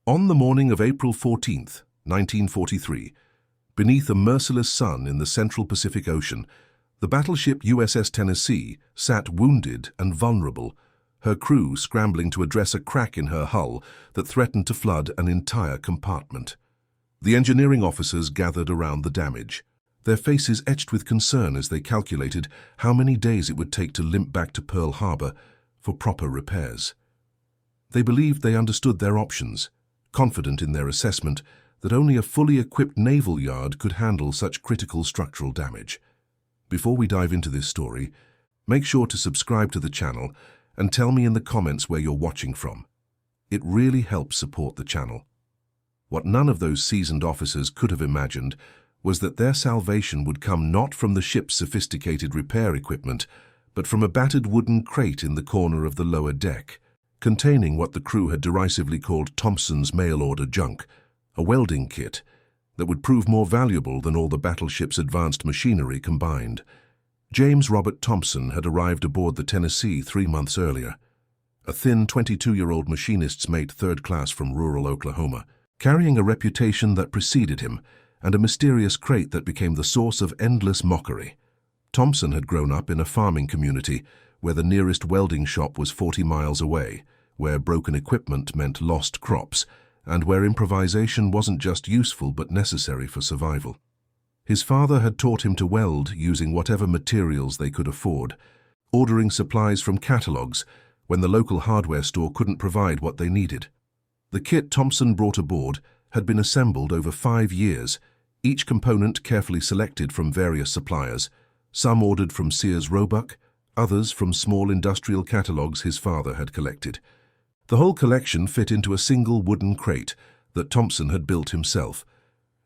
On the morning of April 14th, 1943, beneath a merciless sun in the central Pacific Ocean, the battleship USS Tennessee sat wounded and vulnerable, her crew scrambling to address a crack in her hull that threatened to flood an entire compartment. The engineering officers gathered around the damage, their faces etched with concern as they calculated how many days it would take to limp back to Pearl Harbor for proper repairs. They believed they understood their options, confident in their assessment that only a fully equipped naval yard could handle such critical structural damage. Before we dive into this story, make sure to subscribe to the channel and tell me in the comments where you're watching from. It really helps support the channel. What none of those seasoned officers could have imagined was that their salvation would come not from the ship's sophisticated repair equipment, but from a battered wooden crate in the corner of the lower deck, containing what the crew had derisively called Thompson's mail-order junk, a welding kit that would prove more valuable than all the battleship's advanced machinery combined. James Robert Thompson had arrived aboard the Tennessee 3 months earlier, a thin 22-year-old machinist's mate third class from rural Oklahoma, carrying a reputation that preceded him and a mysterious crate that became the source of endless mockery. Thompson had grown up in a farming community where the nearest welding shop was 40 miles away, where broken equipment meant lost crops, and where improvisation wasn't just useful but necessary for survival. His father had taught him to weld using whatever materials they could afford, ordering supplies from catalogs when the local hardware store couldn't provide what they needed. The kit Thompson brought aboard had been assembled over 5 years, each component carefully selected from various suppliers, some ordered from Sears Roebuck, others from small industrial catalogs his father had collected. The whole collection fit into a single wooden crate that Thompson had built himself,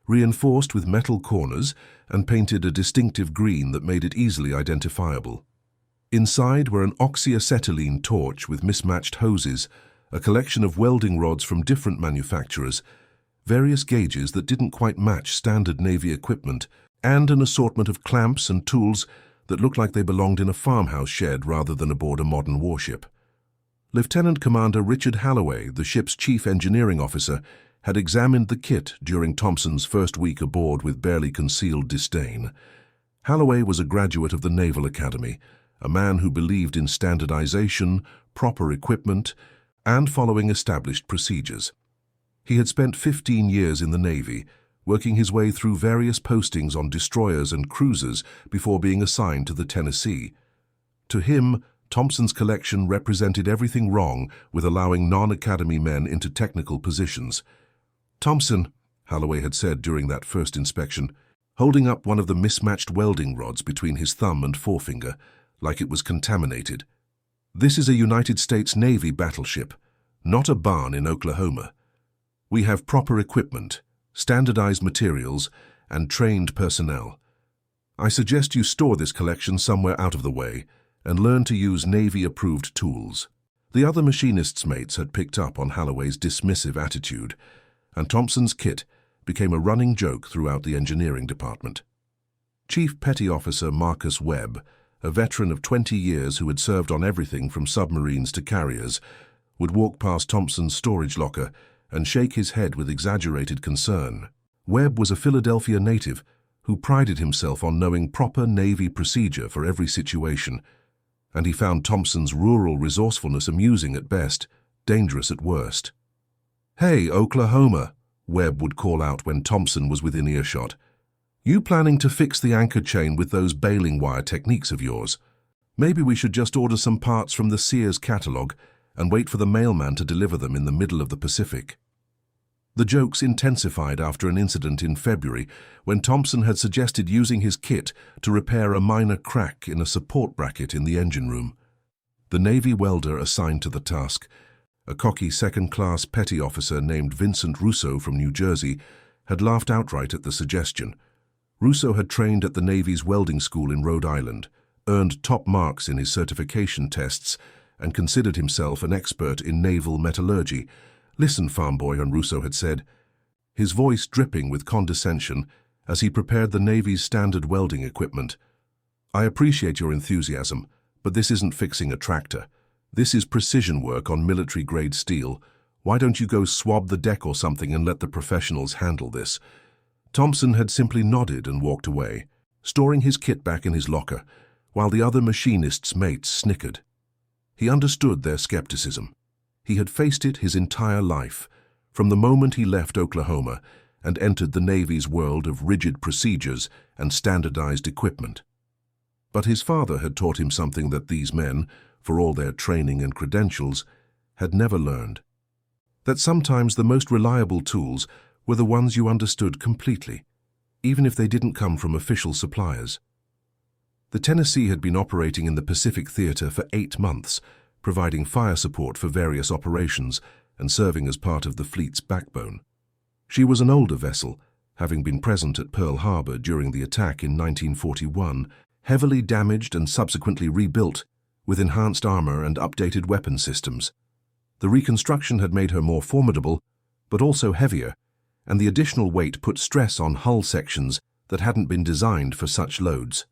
reinforced with metal corners and painted a distinctive green that made it easily identifiable. Inside were an oxyacetylene torch with mismatched hoses, a collection of welding rods from different manufacturers, various gauges that didn't quite match standard Navy equipment, and an assortment of clamps and tools that looked like they belonged in a farmhouse shed rather than aboard a modern warship. Lieutenant Commander Richard Halloway, the ship's chief engineering officer, had examined the kit during Thompson's first week aboard with barely concealed disdain. Halloway was a graduate of the Naval Academy, a man who believed in standardization, proper equipment, and following established procedures. He had spent 15 years in the Navy, working his way through various postings on destroyers and cruisers before being assigned to the Tennessee. To him, Thompson's collection represented everything wrong with allowing non-academy men into technical positions. "Thompson," Halloway had said during that first inspection, holding up one of the mismatched welding rods between his thumb and forefinger, like it was contaminated. "This is a United States Navy battleship, not a barn in Oklahoma. We have proper equipment, standardized materials, and trained personnel. I suggest you store this collection somewhere out of the way and learn to use Navy-approved tools." The other machinists' mates had picked up on Halloway's dismissive attitude, and Thompson's kit became a running joke throughout the engineering department. Chief Petty Officer Marcus Webb, a veteran of 20 years who had served on everything from submarines to carriers, would walk past Thompson's storage locker and shake his head with exaggerated concern. Webb was a Philadelphia native who prided himself on knowing proper Navy procedure for every situation, and he found Thompson's rural resourcefulness amusing at best, dangerous at worst. "Hey, Oklahoma," Webb would call out when Thompson was within earshot. "You planning to fix the anchor chain with those baling wire techniques of yours? Maybe we should just order some parts from the Sears catalog and wait for the mailman to deliver them in the middle of the Pacific." The jokes intensified after an incident in February when Thompson had suggested using his kit to repair a minor crack in a support bracket in the engine room. The Navy welder assigned to the task, a cocky second-class petty officer named Vincent Russo from New Jersey, had laughed outright at the suggestion. Russo had trained at the Navy's welding school in Rhode Island, earned top marks in his certification tests, and considered himself an expert in naval metallurgy. "Listen, farm boy," Russo had said, his voice dripping with condescension as he prepared the Navy's standard welding equipment. "I appreciate your enthusiasm, but this isn't fixing a tractor. This is precision work on military-grade steel, Why don't you go swab the deck or something and let the professionals handle this? Thompson had simply nodded and walked away, storing his kit back in his locker, while the other machinists' mates snickered. He understood their skepticism. He had faced it his entire life, from the moment he left Oklahoma and entered the Navy's world of rigid procedures and standardized equipment. But his father had taught him something that these men, for all their training and credentials, had never learned. That sometimes the most reliable tools were the ones you understood completely, even if they didn't come from official suppliers. The Tennessee had been operating in the Pacific Theater for 8 months, providing fire support for various operations and serving as part of the fleet's backbone. She was an older vessel, having been present at Pearl Harbor during the attack in 1941, heavily damaged and subsequently rebuilt with enhanced armor and updated weapon systems. The reconstruction had made her more formidable, but also heavier, and the additional weight put stress on hull sections that hadn't been designed for such loads.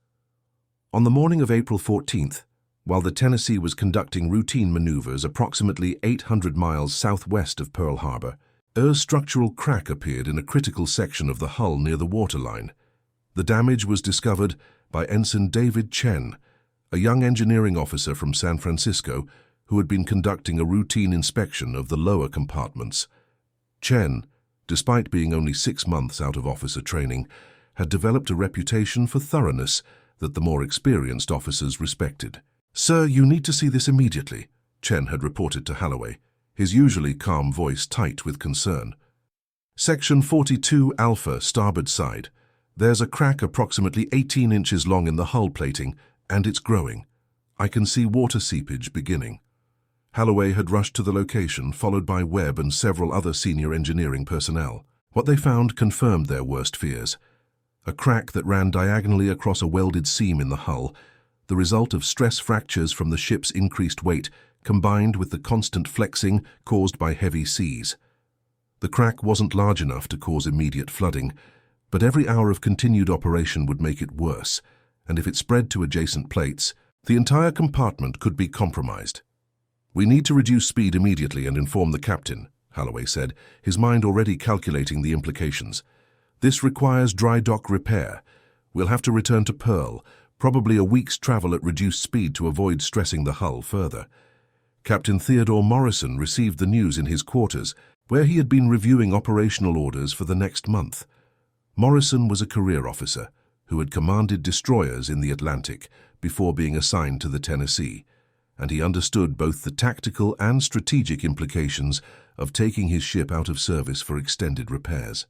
On the morning of April 14th, while the Tennessee was conducting routine maneuvers approximately 800 miles southwest of Pearl Harbor, a structural crack appeared in a critical section of the hull near the waterline. The damage was discovered by Ensign David Chen, a young engineering officer from San Francisco who had been conducting a routine inspection of the lower compartments. Chen, despite being only 6 months out of officer training, had developed a reputation for thoroughness that the more experienced officers respected. "Sir, you need to see this immediately," Chen had reported to Holloway, his usually calm voice tight with concern. "Section 42 Alpha, starboard side. There's a crack approximately 18 inches long in the hull plating, and it's growing. I can see water seepage beginning." Holloway had rushed to the location, followed by Webb and several other senior engineering personnel. What they found confirmed their worst fears. A crack that ran diagonally across a welded seam in the hull, the result of stress fractures from the ship's increased weight combined with the constant flexing caused by heavy seas. The crack wasn't large enough to cause immediate flooding, but every hour of continued operation would make it worse, and if it spread to adjacent plates, the entire compartment could be compromised. "We need to reduce speed immediately and inform the captain," Holloway said, his mind already calculating the implications. "This requires dry dock repair. We'll have to return to Pearl, probably a week's travel at reduced speed to avoid stressing the hull further." Captain Theodore Morrison received the news in his quarters, where he had been reviewing operational orders for the next month. Morrison was a career officer who had commanded destroyers in the Atlantic before being assigned to the Tennessee, and he understood both the tactical and strategic implications of taking his ship out of service for extended repairs.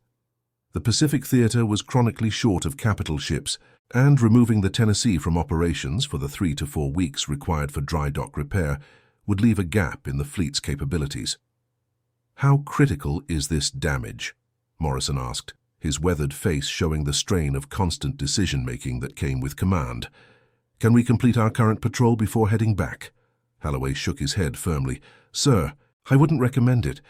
The Pacific Theater was chronically short of capital ships, and removing the Tennessee from operations for the 3 to 4 weeks required for dry dock repair would leave a gap in the fleet's capabilities. "How critical is this damage?" Morrison asked, his weathered face showing the strain of constant decision-making that came with command. "Can we complete our current patrol before heading back?" Holloway shook his head firmly. "Sir, I wouldn't recommend it.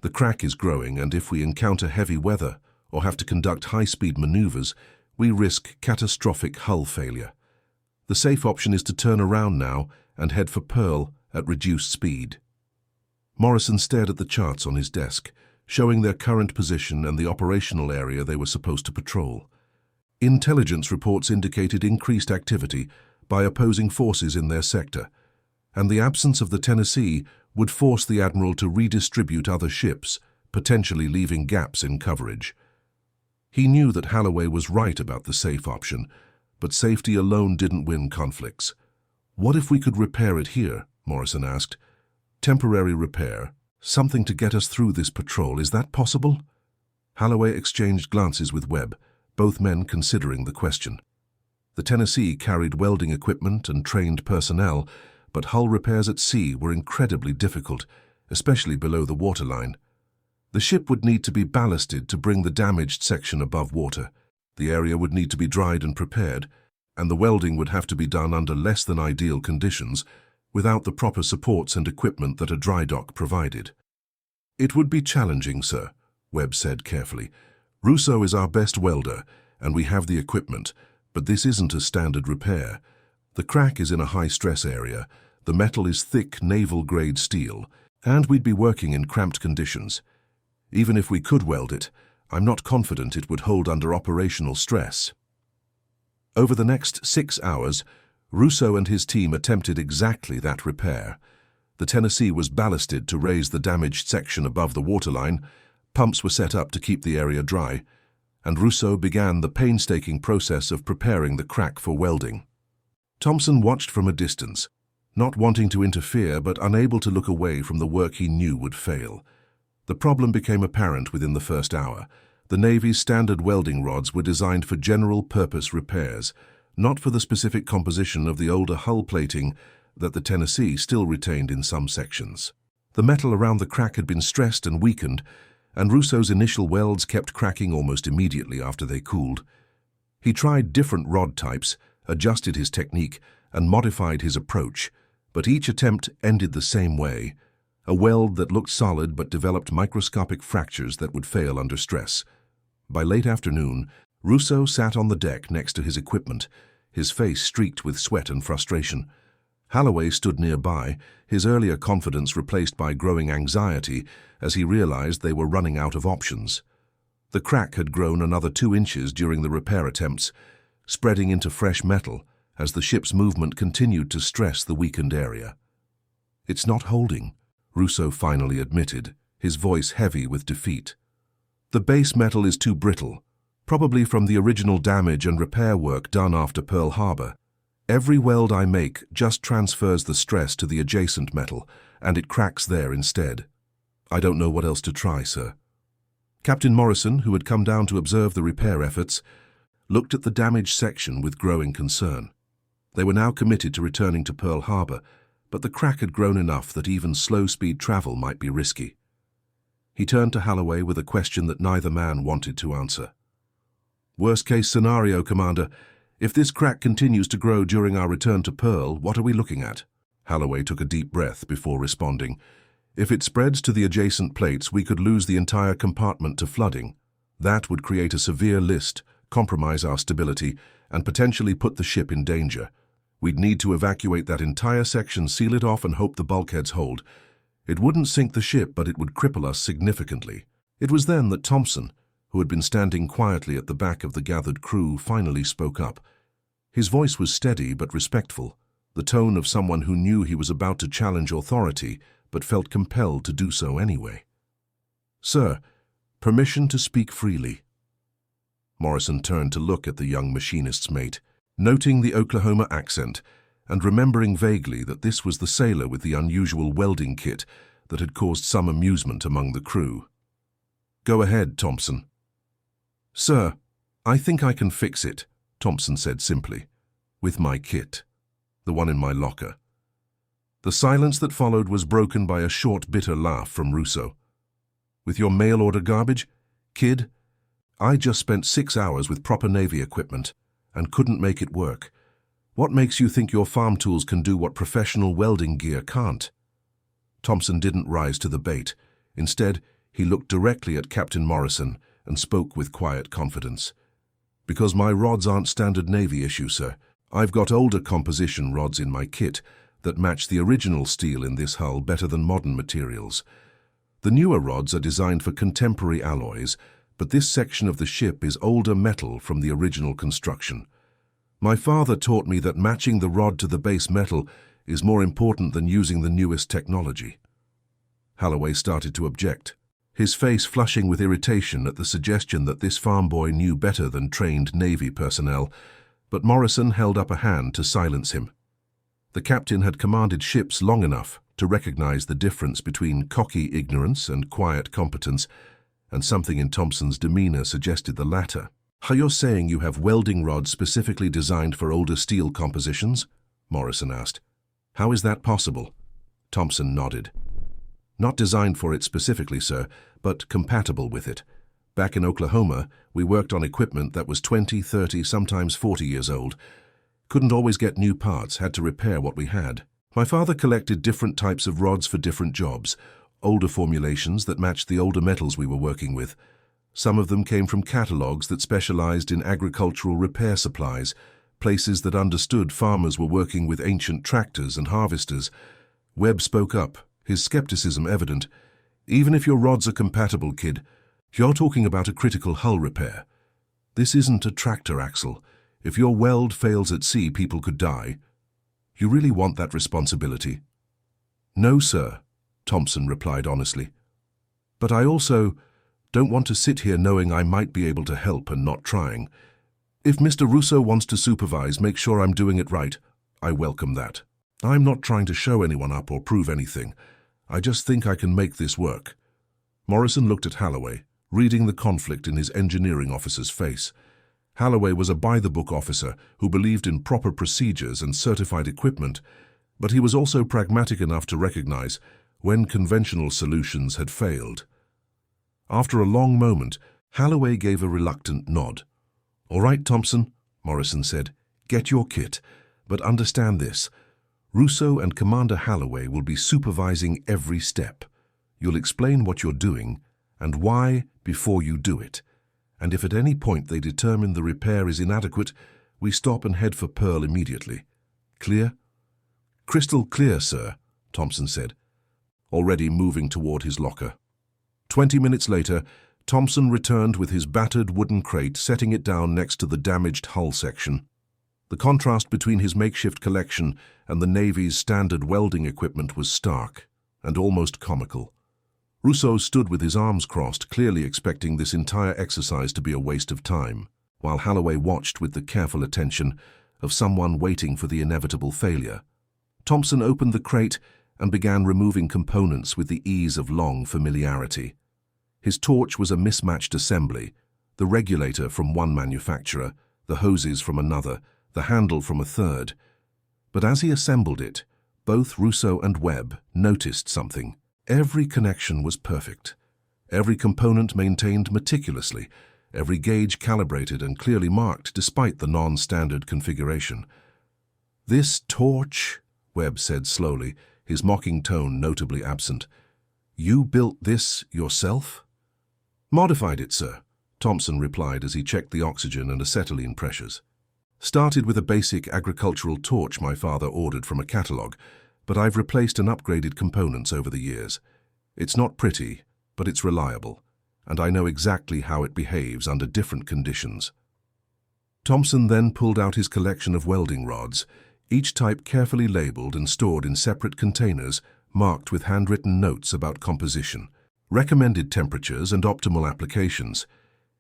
The crack is growing, and if we encounter heavy weather or have to conduct high-speed maneuvers, we risk catastrophic hull failure. The safe option is to turn around now and head for Pearl at reduced speed." Morrison stared at the charts on his desk, showing their current position and the operational area they were supposed to patrol. Intelligence reports indicated increased activity by opposing forces in their sector, and the absence of the Tennessee would force the Admiral to redistribute other ships, potentially leaving gaps in coverage. He knew that Holloway was right about the safe option, but safety alone didn't win conflicts. "What if we could repair it here?" Morrison asked. "Temporary repair, something to get us through this patrol, is that possible?" Holloway exchanged glances with Webb, both men considering the question. The Tennessee carried welding equipment and trained personnel, but hull repairs at sea were incredibly difficult, especially below the waterline. The ship would need to be ballasted to bring the damaged section above water. The area would need to be dried and prepared, and the welding would have to be done under less than ideal conditions, without the proper supports and equipment that a dry dock provided. "It would be challenging, sir," Webb said carefully. "Russo is our best welder, and we have the equipment, but this isn't a standard repair. The crack is in a high-stress area, the metal is thick naval-grade steel, And we'd be working in cramped conditions. Even if we could weld it, I'm not confident it would hold under operational stress. Over the next 6 hours, Russo and his team attempted exactly that repair. The Tennessee was ballasted to raise the damaged section above the waterline, pumps were set up to keep the area dry, and Russo began the painstaking process of preparing the crack for welding. Thompson watched from a distance, not wanting to interfere but unable to look away from the work he knew would fail. The problem became apparent within the first hour. The Navy's standard welding rods were designed for general-purpose repairs, not for the specific composition of the older hull plating that the Tennessee still retained in some sections. The metal around the crack had been stressed and weakened, and Russo's initial welds kept cracking almost immediately after they cooled. He tried different rod types, adjusted his technique, and modified his approach, but each attempt ended the same way: a weld that looked solid but developed microscopic fractures that would fail under stress. By late afternoon, Russo sat on the deck next to his equipment, his face streaked with sweat and frustration. Holloway stood nearby, his earlier confidence replaced by growing anxiety as he realized they were running out of options. The crack had grown another 2 inches during the repair attempts, spreading into fresh metal as the ship's movement continued to stress the weakened area. "It's not holding," Russo finally admitted, his voice heavy with defeat. "The base metal is too brittle, probably from the original damage and repair work done after Pearl Harbor. Every weld I make just transfers the stress to the adjacent metal, and it cracks there instead. I don't know what else to try, sir." Captain Morrison, who had come down to observe the repair efforts, looked at the damaged section with growing concern. They were now committed to returning to Pearl Harbor, but the crack had grown enough that even slow-speed travel might be risky. He turned to Holloway with a question that neither man wanted to answer. "Worst-case scenario, Commander. If this crack continues to grow during our return to Pearl, what are we looking at?" Holloway took a deep breath before responding. "If it spreads to the adjacent plates, we could lose the entire compartment to flooding. That would create a severe list, compromise our stability, and potentially put the ship in danger. We'd need to evacuate that entire section, seal it off, and hope the bulkheads hold. It wouldn't sink the ship, but it would cripple us significantly." It was then that Thompson, who had been standing quietly at the back of the gathered crew, finally spoke up. His voice was steady but respectful, the tone of someone who knew he was about to challenge authority but felt compelled to do so anyway. "Sir, permission to speak freely." Morrison turned to look at the young machinist's mate, noting the Oklahoma accent and remembering vaguely that this was the sailor with the unusual welding kit that had caused some amusement among the crew. "Go ahead, Thompson." "Sir, I think I can fix it," Thompson said simply, "with my kit, the one in my locker." The silence that followed was broken by a short, bitter laugh from Russo. "With your mail-order garbage? Kid, I just spent 6 hours with proper Navy equipment and couldn't make it work. What makes you think your farm tools can do what professional welding gear can't?" Thompson didn't rise to the bait. Instead, he looked directly at Captain Morrison and spoke with quiet confidence. "Because my rods aren't standard Navy issue, sir. I've got older composition rods in my kit that match the original steel in this hull better than modern materials. The newer rods are designed for contemporary alloys, but this section of the ship is older metal from the original construction. My father taught me that matching the rod to the base metal is more important than using the newest technology." Holloway started to object, his face flushing with irritation at the suggestion that this farm boy knew better than trained Navy personnel, but Morrison held up a hand to silence him. The captain had commanded ships long enough to recognize the difference between cocky ignorance and quiet competence, and something in Thompson's demeanor suggested the latter. "Are you saying you have welding rods specifically designed for older steel compositions?" Morrison asked. "How is that possible?" Thompson nodded. "Not designed for it specifically, sir, but compatible with it. Back in Oklahoma, we worked on equipment that was 20, 30, sometimes 40 years old. Couldn't always get new parts, had to repair what we had. My father collected different types of rods for different jobs, older formulations that matched the older metals we were working with. Some of them came from catalogs that specialized in agricultural repair supplies, places that understood farmers were working with ancient tractors and harvesters." Webb spoke up, his skepticism evident. "Even if your rods are compatible, kid, you're talking about a critical hull repair. This isn't a tractor axle. If your weld fails at sea, people could die. You really want that responsibility?" "No, sir," Thompson replied honestly. "But I also don't want to sit here knowing I might be able to help and not trying. If Mr. Russo wants to supervise, make sure I'm doing it right. I welcome that. I'm not trying to show anyone up or prove anything. I just think I can make this work." Morrison looked at Halloway, reading the conflict in his engineering officer's face. Halloway was a by-the-book officer who believed in proper procedures and certified equipment, but he was also pragmatic enough to recognize when conventional solutions had failed. After a long moment, Halloway gave a reluctant nod. "All right, Thompson," Morrison said, "get your kit, but understand this. Russo and Commander Halloway will be supervising every step. You'll explain what you're doing and why before you do it. And if at any point they determine the repair is inadequate, we stop and head for Pearl immediately. Clear?" "Crystal clear, sir," Thompson said, already moving toward his locker. 20 minutes later, Thompson returned with his battered wooden crate, setting it down next to the damaged hull section. The contrast between his makeshift collection and the Navy's standard welding equipment was stark and almost comical. Russo stood with his arms crossed, clearly expecting this entire exercise to be a waste of time, while Halloway watched with the careful attention of someone waiting for the inevitable failure. Thompson opened the crate and began removing components with the ease of long familiarity. His torch was a mismatched assembly, the regulator from one manufacturer, the hoses from another, the handle from a third. But as he assembled it, both Russo and Webb noticed something. Every connection was perfect. Every component maintained meticulously, every gauge calibrated and clearly marked despite the non-standard configuration. "This torch," Webb said slowly, his mocking tone notably absent. "You built this yourself?" "Modified it, sir," Thompson replied as he checked the oxygen and acetylene pressures. "Started with a basic agricultural torch my father ordered from a catalogue, but I've replaced and upgraded components over the years. It's not pretty, but it's reliable, and I know exactly how it behaves under different conditions." Thompson then pulled out his collection of welding rods, each type carefully labeled and stored in separate containers marked with handwritten notes about composition, recommended temperatures and optimal applications.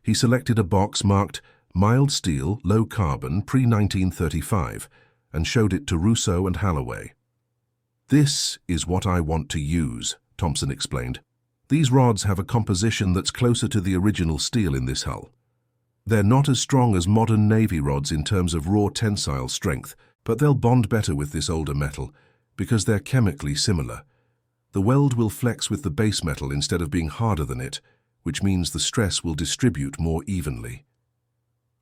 He selected a box marked "Mild Steel, Low Carbon, Pre-1935" and showed it to Russo and Halloway. "This is what I want to use," Thompson explained. "These rods have a composition that's closer to the original steel in this hull. They're not as strong as modern Navy rods in terms of raw tensile strength, but they'll bond better with this older metal because they're chemically similar. The weld will flex with the base metal instead of being harder than it, which means the stress will distribute more evenly."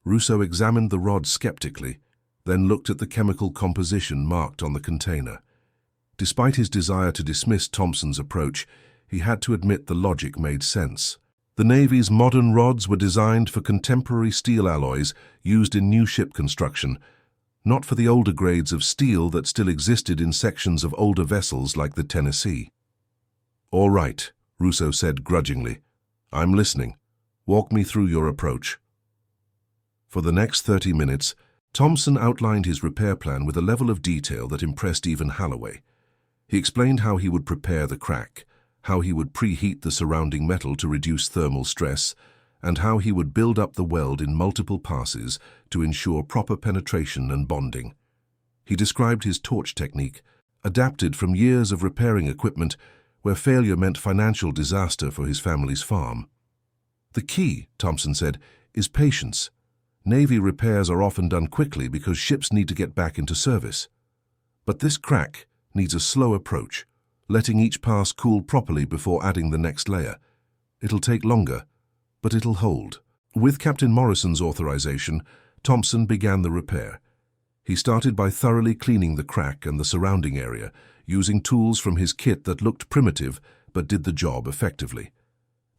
Russo examined the rod skeptically, then looked at the chemical composition marked on the container. Despite his desire to dismiss Thompson's approach, he had to admit the logic made sense. The Navy's modern rods were designed for contemporary steel alloys used in new ship construction, not for the older grades of steel that still existed in sections of older vessels like the Tennessee. "All right," Russo said grudgingly. "I'm listening. Walk me through your approach." For the next 30 minutes, Thompson outlined his repair plan with a level of detail that impressed even Halloway. He explained how he would prepare the crack, how he would preheat the surrounding metal to reduce thermal stress, and how he would build up the weld in multiple passes to ensure proper penetration and bonding. He described his torch technique, adapted from years of repairing equipment where failure meant financial disaster for his family's farm. "The key," Thompson said, "is patience. Navy repairs are often done quickly because ships need to get back into service. But this crack needs a slow approach, letting each pass cool properly before adding the next layer. It'll take longer, but it'll hold." With Captain Morrison's authorization, Thompson began the repair. He started by thoroughly cleaning the crack and the surrounding area, using tools from his kit that looked primitive but did the job effectively.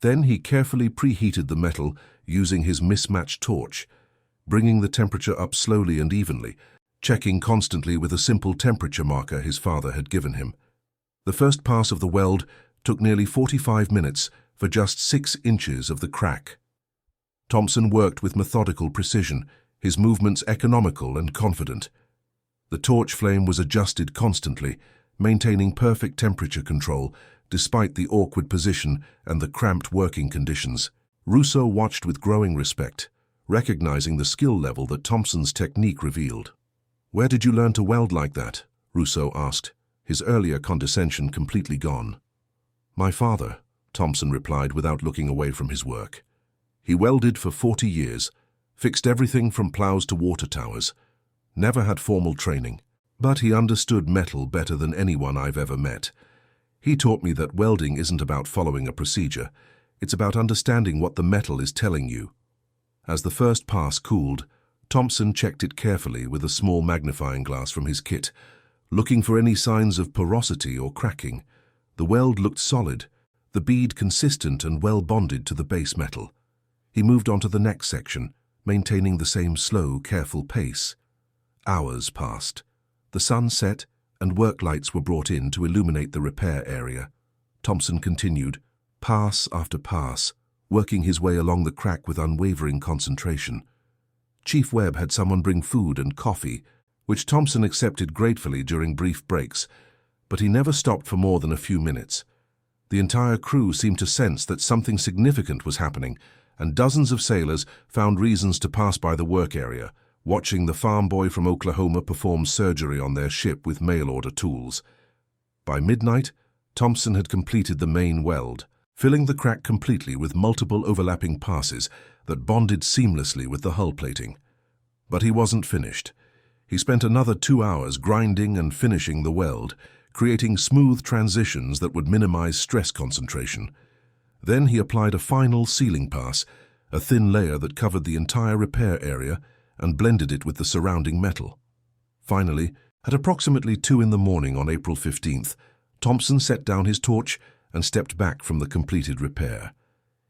Then he carefully preheated the metal using his mismatched torch, bringing the temperature up slowly and evenly, checking constantly with a simple temperature marker his father had given him. The first pass of the weld took nearly 45 minutes for just 6 inches of the crack. Thompson worked with methodical precision, his movements economical and confident. The torch flame was adjusted constantly, maintaining perfect temperature control despite the awkward position and the cramped working conditions. Russo watched with growing respect, recognizing the skill level that Thompson's technique revealed. "Where did you learn to weld like that?" Russo asked, his earlier condescension completely gone. "My father," Thompson replied without looking away from his work. "He welded for 40 years, fixed everything from plows to water towers, never had formal training, but he understood metal better than anyone I've ever met. He taught me that welding isn't about following a procedure, it's about understanding what the metal is telling you." As the first pass cooled, Thompson checked it carefully with a small magnifying glass from his kit, looking for any signs of porosity or cracking. The weld looked solid, the bead consistent and well bonded to the base metal. He moved on to the next section, maintaining the same slow, careful pace. Hours passed. The sun set, and work lights were brought in to illuminate the repair area. Thompson continued, pass after pass, working his way along the crack with unwavering concentration. Chief Webb had someone bring food and coffee, which Thompson accepted gratefully during brief breaks, but he never stopped for more than a few minutes. The entire crew seemed to sense that something significant was happening, and dozens of sailors found reasons to pass by the work area, watching the farm boy from Oklahoma perform surgery on their ship with mail-order tools. By midnight, Thompson had completed the main weld, filling the crack completely with multiple overlapping passes that bonded seamlessly with the hull plating. But he wasn't finished. He spent another 2 hours grinding and finishing the weld, creating smooth transitions that would minimize stress concentration. Then he applied a final sealing pass, a thin layer that covered the entire repair area, and blended it with the surrounding metal. Finally, at approximately 2 in the morning on April 15th, Thompson set down his torch and stepped back from the completed repair.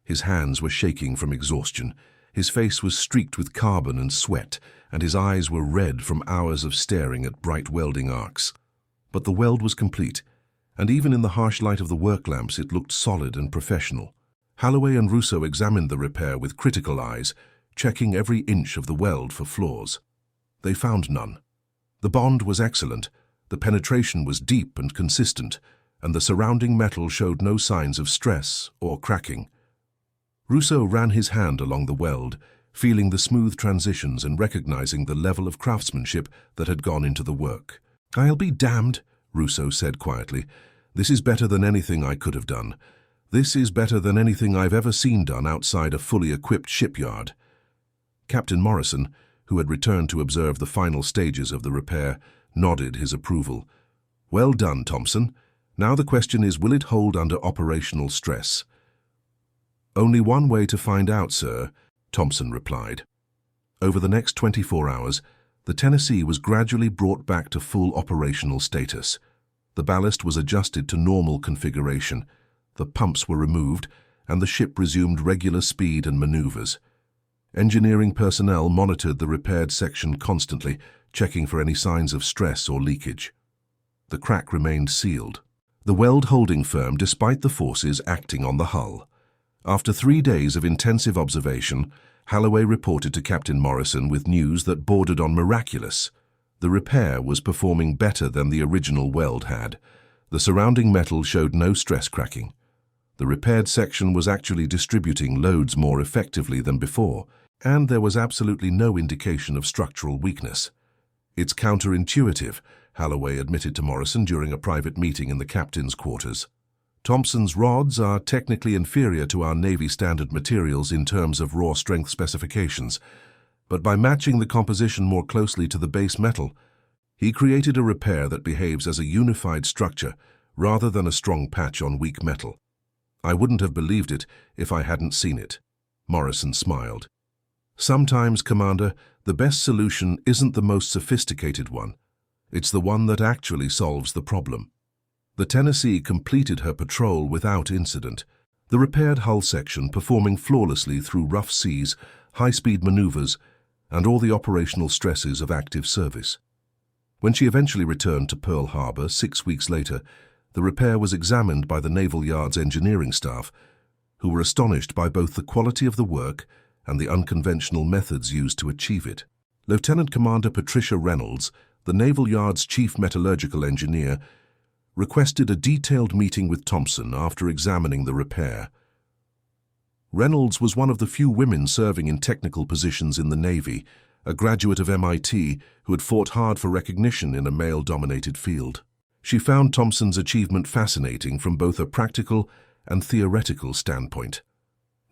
His hands were shaking from exhaustion, his face was streaked with carbon and sweat, and his eyes were red from hours of staring at bright welding arcs. But the weld was complete, and even in the harsh light of the work lamps it looked solid and professional. Holloway and Russo examined the repair with critical eyes, checking every inch of the weld for flaws. They found none. The bond was excellent, the penetration was deep and consistent, and the surrounding metal showed no signs of stress or cracking. Russo ran his hand along the weld, feeling the smooth transitions and recognizing the level of craftsmanship that had gone into the work. "I'll be damned," Russo said quietly. "This is better than anything I could have done. This is better than anything I've ever seen done outside a fully equipped shipyard." Captain Morrison, who had returned to observe the final stages of the repair, nodded his approval. "Well done, Thompson. Now the question is, will it hold under operational stress?" "Only one way to find out, sir," Thompson replied. Over the next 24 hours, the Tennessee was gradually brought back to full operational status. The ballast was adjusted to normal configuration, the pumps were removed, and the ship resumed regular speed and maneuvers. Engineering personnel monitored the repaired section constantly, checking for any signs of stress or leakage. The crack remained sealed. The weld holding firm despite the forces acting on the hull. After 3 days of intensive observation, Holloway reported to Captain Morrison with news that bordered on miraculous. The repair was performing better than the original weld had. The surrounding metal showed no stress cracking. The repaired section was actually distributing loads more effectively than before, and there was absolutely no indication of structural weakness. "It's counterintuitive," Holloway admitted to Morrison during a private meeting in the captain's quarters. "Thompson's rods are technically inferior to our Navy standard materials in terms of raw strength specifications, but by matching the composition more closely to the base metal, he created a repair that behaves as a unified structure rather than a strong patch on weak metal. I wouldn't have believed it if I hadn't seen it." Morrison smiled. "Sometimes, Commander, the best solution isn't the most sophisticated one. It's the one that actually solves the problem." The Tennessee completed her patrol without incident, the repaired hull section performing flawlessly through rough seas, high-speed maneuvers, and all the operational stresses of active service. When she eventually returned to Pearl Harbor 6 weeks later, The repair was examined by the Naval Yard's engineering staff, who were astonished by both the quality of the work and the unconventional methods used to achieve it. Lieutenant Commander Patricia Reynolds, the Naval Yard's chief metallurgical engineer, requested a detailed meeting with Thompson after examining the repair. Reynolds was one of the few women serving in technical positions in the Navy, a graduate of MIT who had fought hard for recognition in a male-dominated field. She found Thompson's achievement fascinating from both a practical and theoretical standpoint.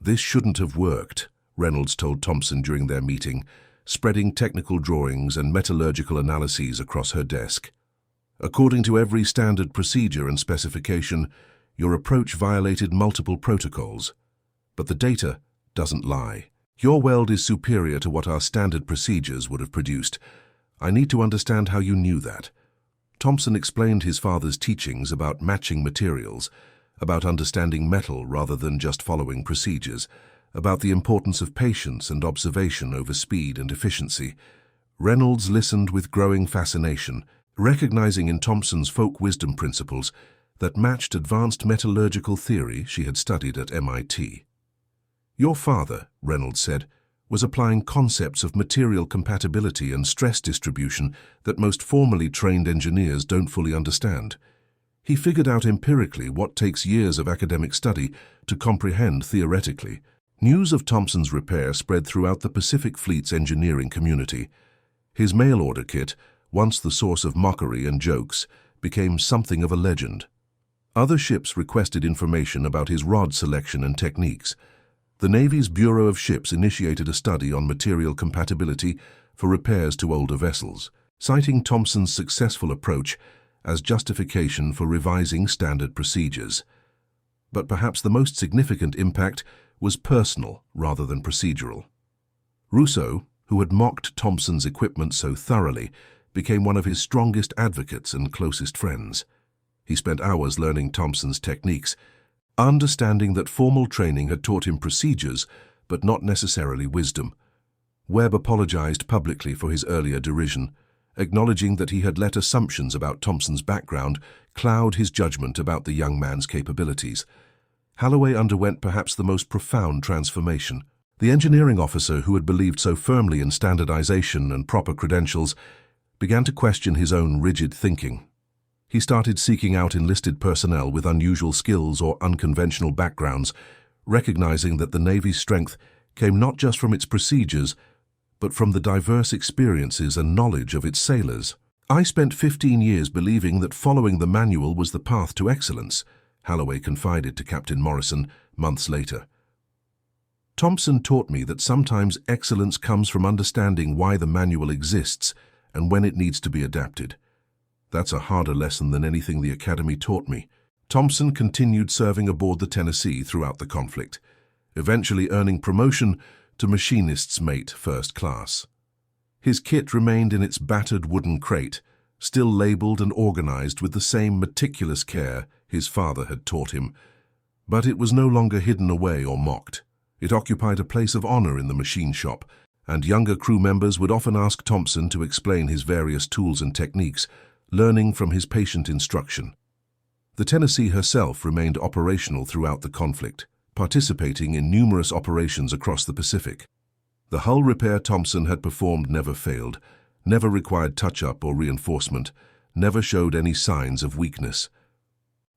"This shouldn't have worked," Reynolds told Thompson during their meeting, spreading technical drawings and metallurgical analyses across her desk. "According to every standard procedure and specification, your approach violated multiple protocols. But the data doesn't lie. Your weld is superior to what our standard procedures would have produced. I need to understand how you knew that." Thompson explained his father's teachings about matching materials, about understanding metal rather than just following procedures, about the importance of patience and observation over speed and efficiency. Reynolds listened with growing fascination, recognizing in Thompson's folk wisdom principles that matched advanced metallurgical theory she had studied at MIT. "Your father," Reynolds said, "was applying concepts of material compatibility and stress distribution that most formally trained engineers don't fully understand. He figured out empirically what takes years of academic study to comprehend theoretically." News of Thompson's repair spread throughout the Pacific Fleet's engineering community. His mail-order kit, once the source of mockery and jokes, became something of a legend. Other ships requested information about his rod selection and techniques. The Navy's Bureau of Ships initiated a study on material compatibility for repairs to older vessels, citing Thompson's successful approach as justification for revising standard procedures. But perhaps the most significant impact was personal rather than procedural. Russo, who had mocked Thompson's equipment so thoroughly, became one of his strongest advocates and closest friends. He spent hours learning Thompson's techniques, understanding that formal training had taught him procedures, but not necessarily wisdom. Webb apologized publicly for his earlier derision, acknowledging that he had let assumptions about Thompson's background cloud his judgment about the young man's capabilities. Holloway underwent perhaps the most profound transformation. The engineering officer who had believed so firmly in standardization and proper credentials began to question his own rigid thinking. He started seeking out enlisted personnel with unusual skills or unconventional backgrounds, recognizing that the Navy's strength came not just from its procedures, but from the diverse experiences and knowledge of its sailors. "I spent 15 years believing that following the manual was the path to excellence," Holloway confided to Captain Morrison months later. "Thompson taught me that sometimes excellence comes from understanding why the manual exists and when it needs to be adapted. That's a harder lesson than anything the Academy taught me." Thompson continued serving aboard the Tennessee throughout the conflict, eventually earning promotion to machinist's mate first class. His kit remained in its battered wooden crate, still labeled and organized with the same meticulous care his father had taught him. But it was no longer hidden away or mocked. It occupied a place of honor in the machine shop, and younger crew members would often ask Thompson to explain his various tools and techniques, learning from his patient instruction. The Tennessee herself remained operational throughout the conflict, participating in numerous operations across the Pacific. The hull repair Thompson had performed never failed, never required touch-up or reinforcement, never showed any signs of weakness.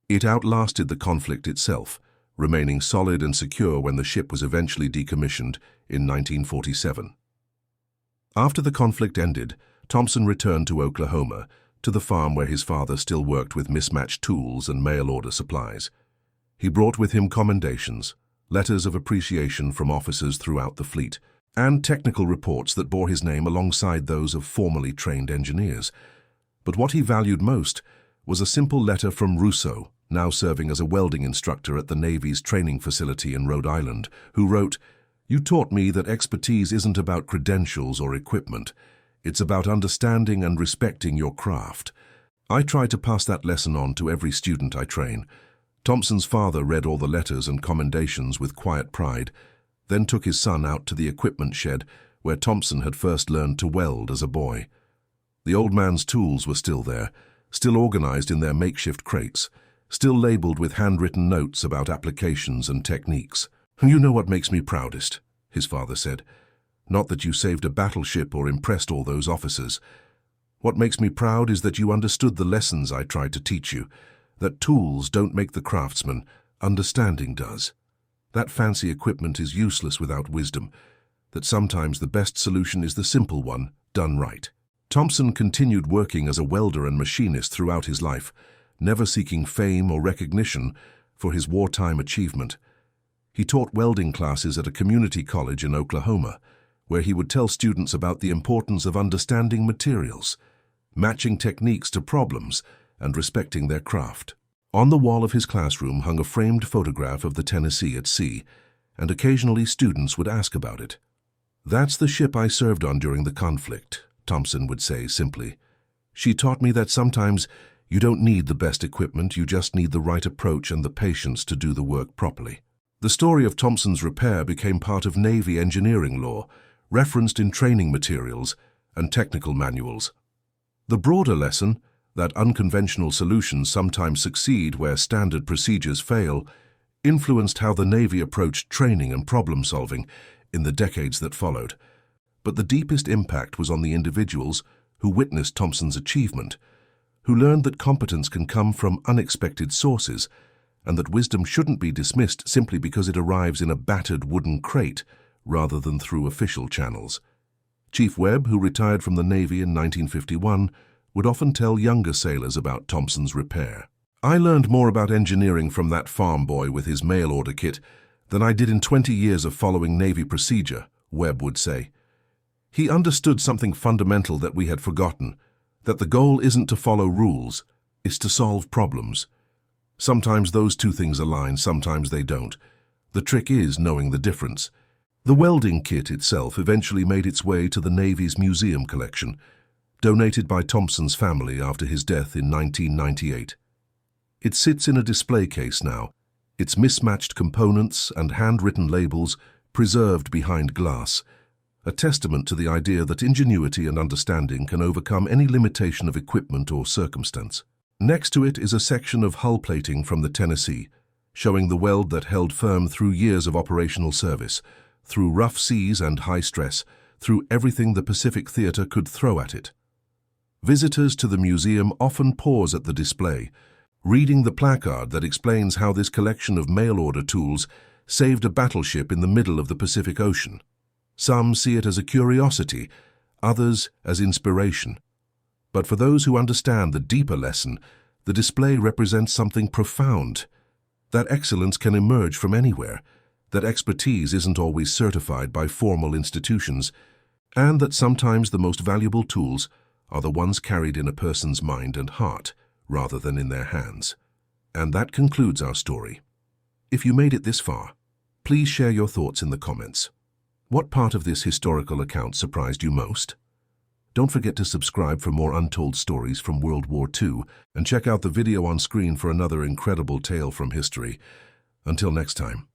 It outlasted the conflict itself, remaining solid and secure when the ship was eventually decommissioned in 1947. After the conflict ended, Thompson returned to Oklahoma, to the farm where his father still worked with mismatched tools and mail-order supplies. He brought with him commendations, letters of appreciation from officers throughout the fleet, and technical reports that bore his name alongside those of formally trained engineers. But what he valued most was a simple letter from Russo, now serving as a welding instructor at the Navy's training facility in Rhode Island, who wrote, "You taught me that expertise isn't about credentials or equipment. It's about understanding and respecting your craft. I try to pass that lesson on to every student I train." Thompson's father read all the letters and commendations with quiet pride, then took his son out to the equipment shed where Thompson had first learned to weld as a boy. The old man's tools were still there, still organized in their makeshift crates, still labeled with handwritten notes about applications and techniques. "You know what makes me proudest," his father said. "Not that you saved a battleship or impressed all those officers. What makes me proud is that you understood the lessons I tried to teach you, that tools don't make the craftsman, understanding does. That fancy equipment is useless without wisdom, that sometimes the best solution is the simple one, done right." Thompson continued working as a welder and machinist throughout his life, never seeking fame or recognition for his wartime achievement. He taught welding classes at a community college in Oklahoma, where he would tell students about the importance of understanding materials, matching techniques to problems, and respecting their craft. On the wall of his classroom hung a framed photograph of the Tennessee at sea, and occasionally students would ask about it. "That's the ship I served on during the conflict," Thompson would say simply. "She taught me that sometimes you don't need the best equipment, you just need the right approach and the patience to do the work properly." The story of Thompson's repair became part of Navy engineering law, referenced in training materials and technical manuals. The broader lesson, that unconventional solutions sometimes succeed where standard procedures fail, influenced how the Navy approached training and problem-solving in the decades that followed. But the deepest impact was on the individuals who witnessed Thompson's achievement, who learned that competence can come from unexpected sources, and that wisdom shouldn't be dismissed simply because it arrives in a battered wooden crate rather than through official channels. Chief Webb, who retired from the Navy in 1951, would often tell younger sailors about Thompson's repair. "I learned more about engineering from that farm boy with his mail order kit than I did in 20 years of following Navy procedure," Webb would say. He understood something fundamental that we had forgotten, that the goal isn't to follow rules, it's to solve problems. Sometimes those two things align, sometimes they don't. The trick is knowing the difference. The welding kit itself eventually made its way to the Navy's museum collection, donated by Thompson's family after his death in 1998. It sits in a display case now, its mismatched components and handwritten labels preserved behind glass, a testament to the idea that ingenuity and understanding can overcome any limitation of equipment or circumstance. Next to it is a section of hull plating from the Tennessee, showing the weld that held firm through years of operational service, through rough seas and high stress, through everything the Pacific Theater could throw at it. Visitors to the museum often pause at the display, reading the placard that explains how this collection of mail-order tools saved a battleship in the middle of the Pacific Ocean. Some see it as a curiosity, others as inspiration. But for those who understand the deeper lesson, the display represents something profound. That excellence can emerge from anywhere, that expertise isn't always certified by formal institutions, and that sometimes the most valuable tools are the ones carried in a person's mind and heart, rather than in their hands. And that concludes our story. If you made it this far, please share your thoughts in the comments. What part of this historical account surprised you most? Don't forget to subscribe for more untold stories from World War II, and check out the video on screen for another incredible tale from history. Until next time.